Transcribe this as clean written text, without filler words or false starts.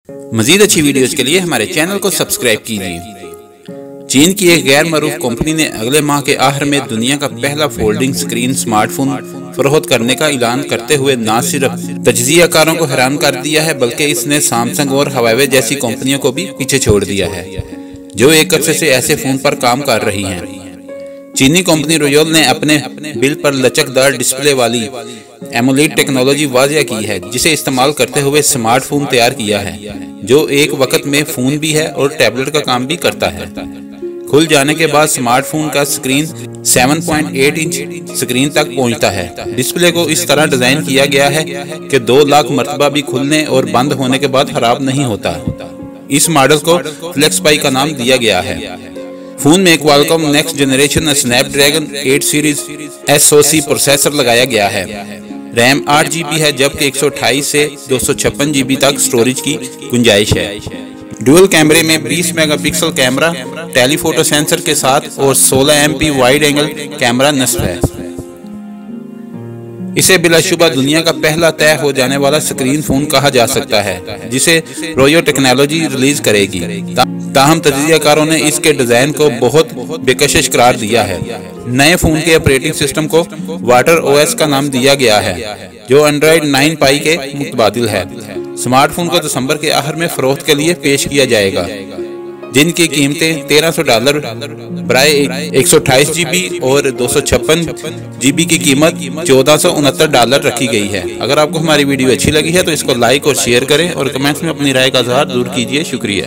मजीद अच्छी वीडियोस के लिए हमारे चैनल को सब्सक्राइब कीजिए। चीन की एक गैर मरूफ कंपनी ने अगले माह के आखिर में दुनिया का पहला फोल्डिंग स्क्रीन स्मार्टफोन फरोख्त करने का ऐलान करते हुए न सिर्फ तज्जियाकारों को हैरान कर दिया है, बल्कि इसने सैमसंग और हवावे जैसी कंपनियों को भी पीछे छोड़ दिया है, जो एक अरसे से ऐसे फोन पर काम कर रही हैं। चीनी कंपनी रोयोल ने अपने बिल पर लचकदार डिस्प्ले वाली एमोलेड टेक्नोलॉजी वाजिया की है, जिसे इस्तेमाल करते हुए स्मार्टफोन तैयार किया है, जो एक वक्त में फोन भी है और टैबलेट का काम भी करता है। खुल जाने के बाद स्मार्टफोन का स्क्रीन 7.8 इंच स्क्रीन तक पहुंचता है। डिस्प्ले को इस तरह डिजाइन किया गया है कि 2 लाख मरतबा भी खुलने और बंद होने के बाद खराब नहीं होता। इस मॉडल को फ्लेक्स पाई का नाम दिया गया है। फोन में Qualcomm next generation Snapdragon 8 series SoC processor लगाया गया है। रैम 8 GB है, जबकि 128 से 256 GB तक स्टोरेज की गुंजाइश है। डुअल कैमरे में 20 मेगापिक्सल कैमरा टेलीफोटो सेंसर के साथ और 16 MP वाइड एंगल कैमरा नस्ब है। इसे बिलाशुबा दुनिया का पहला तय हो जाने वाला स्क्रीन फोन कहा जा सकता है, जिसे रोयो टेक्नोलॉजी रिलीज करेगी। ताहम तज्जियाकारों ने इसके डिजाइन को बहुत बेकशिश करार दिया है। नए फोन के ऑपरेटिंग सिस्टम को वाटर OS का नाम दिया गया है, जो Android 9 Pie के मुतबादिल है। स्मार्टफोन को दिसंबर के आखिर में फरोख्त के लिए पेश किया जाएगा, जिनकी कीमतें $1300 बराए 128 GB और 256 GB की कीमत $1469 रखी गई है। अगर आपको हमारी वीडियो अच्छी लगी है तो इसको लाइक और शेयर करें और कमेंट्स में अपनी राय का इज़हार जरूर कीजिए। शुक्रिया।